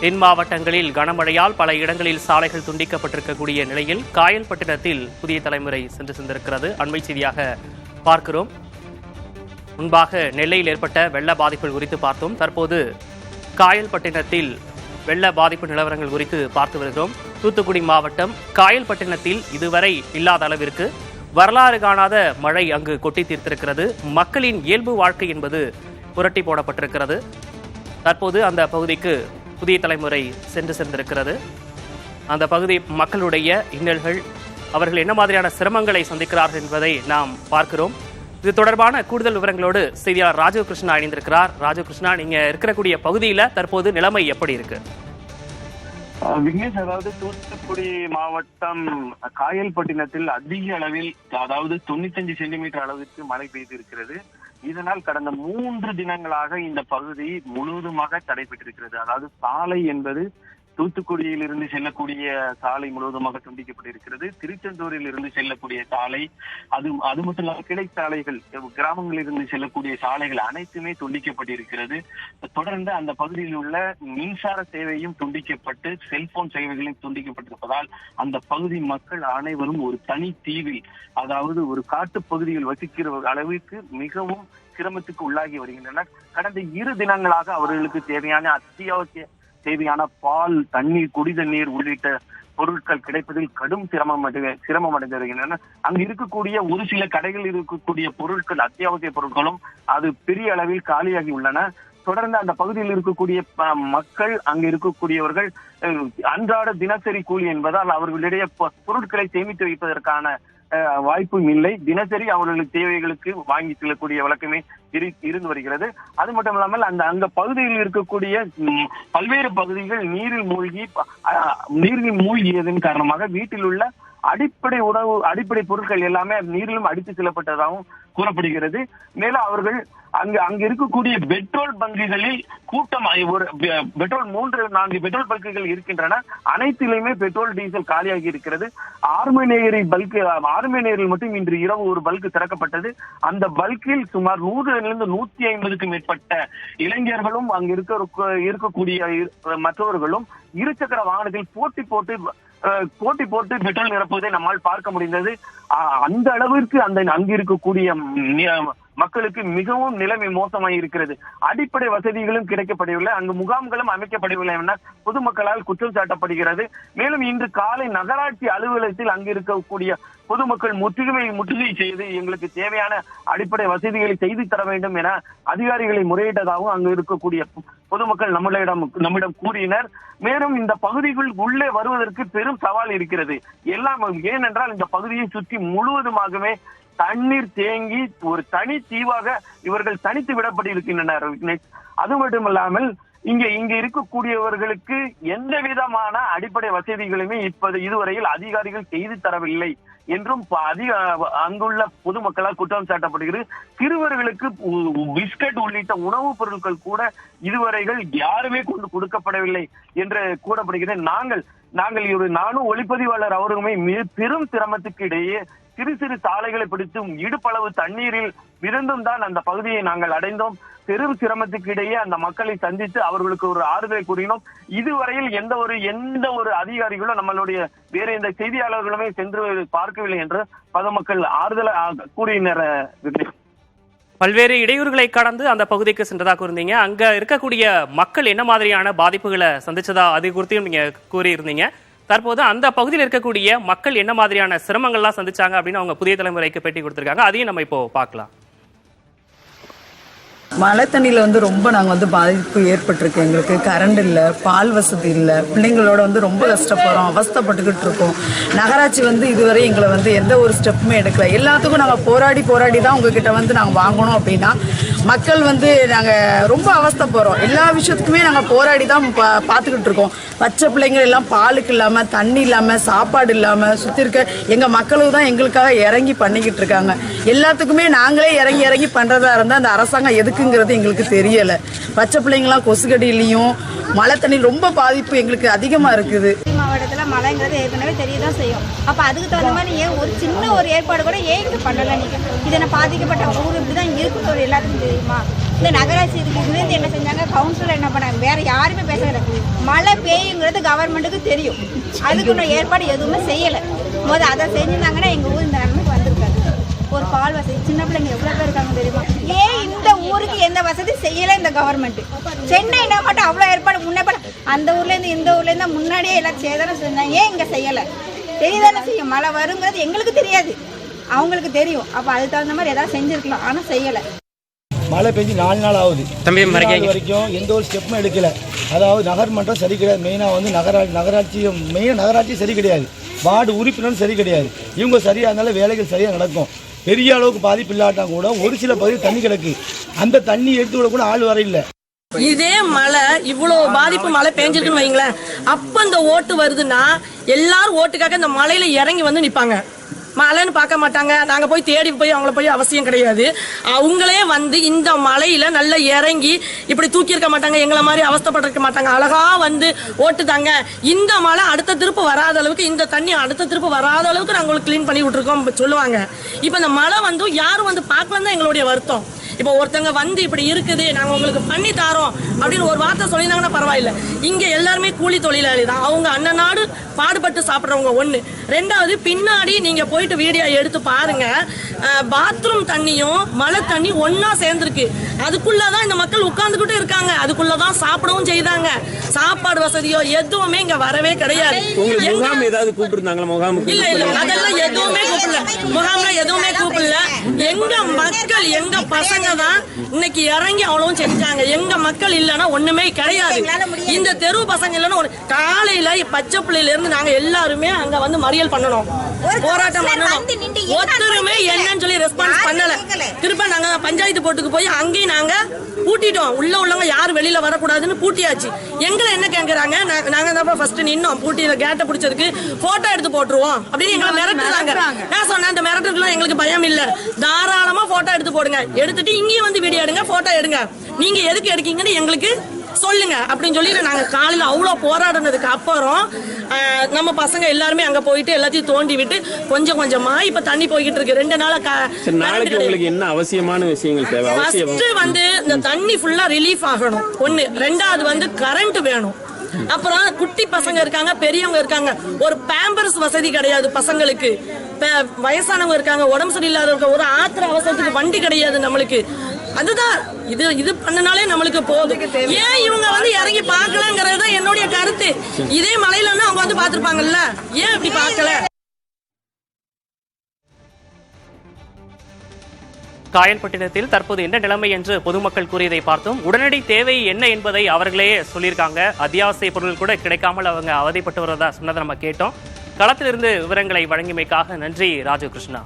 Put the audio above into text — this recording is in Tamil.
தென் மாவட்டங்களில் கனமழையால் பல இடங்களில் சாலைகள் துண்டிக்கப்பட்டிருக்கக்கூடிய நிலையில் காயல்பட்டினத்தில் புதிய தலைமுறை சென்று சென்றிருக்கிறது. அண்மை செய்தியாக பார்க்கிறோம். முன்பாக நெல்லையில் ஏற்பட்ட வெள்ள பாதிப்புகள் குறித்து பார்த்தோம். தற்போது காயல்பட்டினத்தில் வெள்ள பாதிப்பு நிலவரங்கள் குறித்து பார்த்து வருகிறோம். தூத்துக்குடி மாவட்டம் காயல்பட்டினத்தில் இதுவரை இல்லாத அளவிற்கு வரலாறு காணாத மழை அங்கு கொட்டி தீர்த்திருக்கிறது. மக்களின் இயல்பு வாழ்க்கை என்பது புரட்டி போடப்பட்டிருக்கிறது. தற்போது அந்த பகுதிக்கு புதிய தலைமுறை சென்று சென்றிருக்கிறது. அந்த பகுதி மக்களுடைய இன்னல்கள், அவர்கள் என்ன மாதிரியான சிரமங்களை சந்திக்கிறார்கள் என்பதை நாம் பார்க்கிறோம். இது தொடர்பான கூடுதல் விவரங்களோடு செய்தியாளர் ராஜீவ் கிருஷ்ணா இணைந்திருக்கிறார். ராஜீவ் கிருஷ்ணா, நீங்க இருக்கக்கூடிய பகுதியில தற்போது நிலைமை எப்படி இருக்கு? விக்னேஷ், அதாவது தூத்துக்குடி மாவட்டம் காயல்பட்டினத்தில் அதிக அளவில், அதாவது 95 சென்டிமீட்டர் அளவுக்கு மழை பெய்து இருக்கிறது. இதனால் கடந்த 3 தினங்களாக இந்த பகுதி முழுவதுமாக தடைபட்டிருக்கிறது. அதாவது சாலை என்பது தூத்துக்குடியில் இருந்து செல்லக்கூடிய சாலை முழுவதுமாக துண்டிக்கப்பட்டிருக்கிறது. திருச்செந்தூரில் இருந்து செல்லக்கூடிய சாலை, அது மட்டும் இல்லாமல் கிளை சாலைகள், கிராமங்களில் இருந்து செல்லக்கூடிய சாலைகள் அனைத்துமே துண்டிக்கப்பட்டிருக்கிறது. தொடர்ந்து அந்த பகுதியில் உள்ள மின்சார சேவையும் துண்டிக்கப்பட்டு செல்போன் சேவைகளும் துண்டிக்கப்பட்டிருப்பதால் அந்த பகுதி மக்கள் அனைவரும் ஒரு தனி தீவில், அதாவது ஒரு காட்டு பகுதியில் வசிக்கிற அளவுக்கு மிகவும் சிரமத்துக்கு உள்ளாகி வருகின்றனர். கடந்த 2 தினங்களாக அவர்களுக்கு தேவையான அத்தியாவசிய தேவையான பால், தண்ணீர், குடி தண்ணீர் உள்ளிட்ட பொருட்கள் கிடைப்பதில் கடும் சிரமம் அடைந்து வருகின்றன. அங்கு இருக்கக்கூடிய ஒரு சில கடைகளில் இருக்கக்கூடிய பொருட்கள், அத்தியாவசிய பொருட்களும் அது பெரிய அளவில் காலியாகி உள்ளன. தொடர்ந்து அந்த பகுதியில் இருக்கக்கூடிய மக்கள், அங்கு இருக்கக்கூடியவர்கள் அன்றாட தினசரி கூலி என்பதால் அவர்களிடையே பொருட்களை சேமித்து வைப்பதற்கான வாய்ப்பும் இல்லை. தினசரி அவர்களுக்கு தேவைகளுக்கு வாங்கி செல்லக்கூடிய வழக்கமே இருந்து வருகிறது. அது மட்டும் இல்லாமல் அந்த பகுதியில் இருக்கக்கூடிய பல்வேறு பகுதிகள் நீரில் மூழ்கியதன் காரணமாக வீட்டில் உள்ள அடிப்படை உணவு, அடிப்படை பொருட்கள் எல்லாமே நீரிலும் அடித்து செல்லப்பட்டதாகவும் கூறப்படுகிறது. மேலும் அவர்கள் அங்கு இருக்கக்கூடிய பெட்ரோல் பங்குகளில் கூட்டம், ஒரு பெட்ரோல் 3-4 பெட்ரோல் பங்குகள் இருக்கின்றன. அனைத்திலுமே பெட்ரோல், டீசல் காலியாகி இருக்கிறது. ஆர்மேனியரில் மட்டும் இன்று இரவு ஒரு பல்க் திறக்கப்பட்டது. அந்த பல்கில் சுமார் 100லிருந்து 150க்கும் மேற்பட்ட இளைஞர்களும் அங்கு இருக்கக்கூடிய மற்றவர்களும் இருசக்கர வாகனத்தில் போட்டி போட்டு பெட்ரோல் நிரப்புவதை நம்மால் பார்க்க முடிந்தது. அந்த அளவிற்கு அங்கு இருக்கக்கூடிய மக்களுக்கு மிகவும் நிலைமை மோசமாக இருக்கிறது. அடிப்படை வசதிகளும் கிடைக்கப்படவில்லை, அங்கு முகாம்களும் அமைக்கப்படவில்லை என பொதுமக்களால் குற்றம் சாட்டப்படுகிறது. மேலும் இன்று காலை நகராட்சி அலுவலகத்தில் அங்கு இருக்கக்கூடிய பொதுமக்கள் முற்றுகை செய்து எங்களுக்கு தேவையான அடிப்படை வசதிகளை செய்து தர வேண்டும் என அதிகாரிகளை முறையிட்டதாகவும் அங்கு இருக்கக்கூடிய பொதுமக்கள் நம்மிடம் கூறினர். மேலும் இந்த பகுதிக்குள் உள்ளே வருவதற்கு பெரும் சவால் இருக்கிறது. ஏனென்றால் இந்த பகுதியை சுற்றி முழுவதுமாகவே தண்ணீர் தேங்கி ஒரு தனி தீவாக இவர்கள் தனித்து விடப்பட்டிருக்கின்றனர். அது மட்டுமல்லாமல் இங்க இருக்கக்கூடியவர்களுக்கு எந்த விதமான அடிப்படை வசதிகளுமே இதுவரையில் அதிகாரிகள் செய்து தரவில்லை என்றும் அங்குள்ள பொதுமக்களால் குற்றம் சாட்டப்படுகிறது. சிறுவர்களுக்கு பிஸ்கட் உள்ளிட்ட உணவுப் பொருட்கள் கூட இதுவரைகள் யாருமே கொண்டு கொடுக்கப்படவில்லை என்று கூறப்படுகிறது. நானும் ஒளிப்பதிவாளர் அவர்களுமே பெரும் சிரமத்துக்கு இடையே சிறு சாலைகளை பிடித்தும் இடுப்பளவு தண்ணீரில் மிதந்தும் தான் அந்த பகுதியை நாங்கள் அடைந்தோம். பெரும் சிரமத்துக்கு இடையே அந்த மக்களை சந்தித்து அவர்களுக்கு ஒரு ஆறுதலை கூறினோம். இதுவரையில் எந்த ஒரு அதிகாரிகளும் நம்மளுடைய வேற எந்த செய்தியாளர்களுமே சென்று பார்க்கவில்லை என்று பொதுமக்கள் ஆறுதலை கூறினர். பல்வேறு இடையூறுகளை கடந்து அந்த பகுதிக்கு சென்றதா கூறியிருந்தீங்க. அங்க இருக்கக்கூடிய மக்கள் என்ன மாதிரியான பாதிப்புகளை சந்திச்சதா அது குறித்தும் நீங்க கூறியிருந்தீங்க. தற்போது அந்த பகுதியில் இருக்கக்கூடிய மக்கள் என்ன மாதிரியான சிரமங்கள்லாம் சந்திச்சாங்க அப்படின்னு அவங்க புதிய தலைமுறைக்கு பேட்டி கொடுத்திருக்காங்க. அதையும் நம்ம இப்போ பார்க்கலாம். மழை தண்ணியில் ரொம்ப நாங்கள் பாதிப்பு ஏற்பட்டிருக்கு. எங்களுக்கு கரண்ட் இல்லை, பால் வசதி இல்லை, பிள்ளைங்களோட ரொம்ப கஷ்டப்படுறோம், அவஸ்தைப்பட்டுக்கிட்டு இருக்கோம். நகராட்சி இதுவரை எங்களை எந்த ஒரு ஸ்டெப்புமே எடுக்கல. எல்லாத்துக்கும் நாங்கள் போராடி தான் உங்ககிட்ட நாங்கள் வாங்கணும் அப்படின்னா மக்கள் நாங்கள் ரொம்ப அவஸ்தைப்படுறோம். எல்லா விஷயத்துக்குமே நாங்கள் போராடி தான் பார்த்துக்கிட்டு இருக்கோம். பச்சை பிள்ளைங்கள் எல்லாம் பாலுக்கு இல்லாமல், தண்ணி இல்லாமல், சாப்பாடு இல்லாமல் சுற்றி இருக்க எங்கள் மக்களுக்கு தான் எங்களுக்காக இறங்கி பண்ணிக்கிட்டு இருக்காங்க. எல்லாத்துக்குமே நாங்களே இறங்கி பண்ணுறதா இருந்தால் அந்த அரசாங்கம் எதுக்குங்கிறது எங்களுக்கு தெரியலை. பச்சை பிள்ளைங்களாம் கொசுக்கடியிலையும் மழை தண்ணி ரொம்ப பாதிப்பு எங்களுக்கு அதிகமாக இருக்குது. மாவட்டத்தில் மழைங்கிறது ஏற்கனவே தெரியதான் செய்யும். அப்போ அதுக்கு தகுந்த மாதிரி ஒரு சின்ன ஒரு ஏற்பாடு கூட ஏன் பண்ணலை? நீங்கள் இதனை பாதிக்கப்பட்ட ஊர் இப்படி தான் இருக்குது எல்லாத்துக்கும் தெரியுமா? இந்த நகராட்சி இதுக்கு என்ன செஞ்சாங்க? கவுன்சிலர் என்ன பண்ணாங்க? வேற யாருமே பேச கிடையாது. மழை பெய்யுங்கிறது கவர்மெண்ட்டுக்கு தெரியும். அதுக்குள்ள ஏற்பாடு எதுவுமே செய்யலை. அதை செஞ்சிருந்தாங்கன்னா எங்கள் ஊர் இந்த நிலைமைக்கு வந்திருக்காரு. ஒரு பால் வசதி, சின்ன பிள்ளைங்க எவ்வளோ பேர் இருக்காங்க தெரியுமா? ஏன் இந்த ஊருக்கு எந்த வசதி செய்யலை இந்த கவர்மெண்ட்? சென்னைனா மட்டும் அவ்வளோ ஏற்பாடு முன்னே அந்த ஊர்லேருந்து இந்த ஊர்லேருந்து முன்னாடியே எல்லாம் செய்தானே செஞ்சாங்க. ஏன் இங்கே செய்யலை? தெரியுதானே செய்யும். மழை வருங்கிறது எங்களுக்கு தெரியாது, அவங்களுக்கு தெரியும். அப்போ அதுக்கு தகுந்த மாதிரி ஏதாவது செஞ்சுருக்கலாம், ஆனால் செய்யலை. மழை பெஞ்சு 4 நாள் ஆகுது. தம்பி வரைக்கும் எந்த ஒரு ஸ்டெப்பும் எடுக்கல. அதாவது நகர்மன்றம் சரி கிடையாது. மெயினாக வந்து நகராட்சி சரி கிடையாது. வார்டு உறுப்பினரும் சரி கிடையாது. இவங்க சரியாக இருந்தாலும் வேலைகள் சரியாக நடக்கும். பெரிய அளவுக்கு பாதிப்பு இல்லாட்டா கூட ஒரு சில பகுதி தண்ணி கிடக்கு. அந்த தண்ணி எடுத்து விட கூட ஆள் வர இல்லை. இதே மழை இவ்வளவு பாதிப்பு மழை பெஞ்சிருக்குன்னு வைங்களேன். அப்ப இந்த ஓட்டு வருதுன்னா எல்லாரும் ஓட்டுக்காக இந்த மழையில இறங்கி வந்து நிப்பாங்க. மழைன்னு பார்க்க மாட்டாங்க. நாங்க போய் தேடி போய் அவங்கள போய் அவசியம் கிடையாது. அவங்களே வந்து இந்த மழையில நல்லா இறங்கி இப்படி தூக்கி இருக்க மாட்டாங்க, எங்களை மாதிரி அவஸ்தைப்பட்டிருக்க மாட்டாங்க. அழகா வந்து ஓட்டுதாங்க. இந்த மழை அடுத்த திருப்பு வராத அளவுக்கு, இந்த தண்ணி அடுத்த திருப்பு வராத அளவுக்கு நாங்க உங்களுக்கு கிளீன் பண்ணி விட்டுருக்கோம் சொல்லுவாங்க. இப்ப இந்த மழை வந்து யாரும் வந்து பார்க்கலாம் தான் எங்களுடைய வருத்தம். இப்போ ஒருத்தங்க வந்து இப்படி இருக்குது, நாங்கள் உங்களுக்கு பண்ணி தாரோம் அப்படின்னு ஒரு வார்த்தை சொல்லியிருந்தாங்கன்னா பரவாயில்ல. இங்கே எல்லாருமே கூலி தொழிலாளி தான். அவங்க அன்னநாடு பாடுபட்டு சாப்பிட்றவங்க. ஒன்று. ரெண்டாவது, பின்னாடி நீங்கள் போயிட்டு வீடியோ எடுத்து பாருங்க, பாத்ரூம் தண்ணியும் மழை தண்ணி ஒன்னா சேர்ந்துருக்கு. அதுக்குள்ளதான் இந்த மக்கள் உட்கார்ந்துகிட்டு இருக்காங்க. அதுக்குள்ளதான் சாப்பிடவும் செய்தாங்க. சாப்பாடு வசதியோ எதுவுமே இங்க வரவே கிடையாது. இல்ல இல்ல, அதெல்லாம் எதுவுமே கூப்பிடல. முகாம்ல எதுவுமே கூப்பிடல. எங்க மக்கள் எங்க பசங்க தான் இன்னைக்கு இறங்கி அவ்வளவும் செஞ்சாங்க. எங்க மக்கள் இல்லைன்னா ஒண்ணுமே கிடையாது. இந்த தெரு பசங்க இல்லைன்னா காலையில பச்சை பிள்ளையில இருந்து நாங்க எல்லாருமே அங்க வந்து மறியல் பண்ணணும், போராட்டம் பண்ணணும். ஒருத்தருமே என்னன்னு சொல்லி ரெஸ்பான்ஸ் பண்ணல. திரும்ப நாங்க பஞ்சாயத்து போட்டுக்கு போய் அங்கேயும் நாங்க பூட்டிட்டோம். உள்ளவங்க யாரும் வெளியில வரக்கூடாதுன்னு பூட்டியாச்சு. எங்களை என்ன கேட்கறாங்க, நாங்க தான் ஃபர்ஸ்ட் நின்னோம் பூட்டியில கேட்டை பிடிச்சதுக்கு போட்டோ எடுத்து போட்டுருவோம் அப்படின்னு எங்களை மிரட்டுறாங்க. நான் சொன்னேன், அந்த மிரட்டுறதுலாம் எங்களுக்கு பயம் இல்ல, தாராளமா போட்டோ எடுத்து போடுங்க, எடுத்துட்டு இங்கேயும் வந்து வீடியோ எடுங்க, போட்டோ எடுங்க, நீங்க எதுக்கு எடுக்கீங்கன்னு எங்களுக்கு சொல்லுங்க அப்படின்னு சொல்லி நாங்க காலையில அவ்வளவு போராடினதுக்கு அப்புறம் நம்ம பசங்க எல்லாருமே அங்க போயிட்டு எல்லாத்தையும் தோண்டி விட்டு கொஞ்சம் கொஞ்சமா இப்ப தண்ணி போய்கிட்டு இருக்கு. 2 நாளா என்ன அவசியமான விஷயங்கள் தேவை? ஃபர்ஸ்ட் வந்து இந்த தண்ணி ஃபுல்லா ரிலீஃப் ஆகணும். ஒண்ணு. ரெண்டாவது வந்து கரண்ட் வேணும். அப்புறம் குட்டி பசங்க இருக்காங்க, பெரியவங்க இருக்காங்க. ஒரு பேம்பர்ஸ் வசதி கிடையாது பசங்களுக்கு. வயசானவங்க இருக்காங்க, உடம்பு சரியில்லாதவங்க, ஒரு ஆத்திர அவசரத்துக்கு வண்டி கிடையாது நம்மளுக்கு. அதுதான் இது பண்ணனாலே நம்மளுக்கு போதும். ஏன் இவங்க வந்து இறங்கி பார்க்கலங்கிறது தான் என்னுடைய கருத்து. இதே மலையில அவங்க வந்து பார்த்திருப்பாங்கல்ல, ஏன் இப்படி பார்க்கல? காயல்பட்டினத்தில் தற்போது என்ன நிலைமை என்று பொதுமக்கள் கூறியதை பார்த்தோம். உடனடி தேவை என்ன என்பதை அவர்களே சொல்லியிருக்காங்க. அத்தியாவசிய பொருட்கள் கூட கிடைக்காமல் அவங்க அவதிப்பட்டு வருவதா சொன்னதை நம்ம கேட்டோம். களத்திலிருந்து விவரங்களை வழங்கியமைக்காக நன்றி ராஜு கிருஷ்ணா.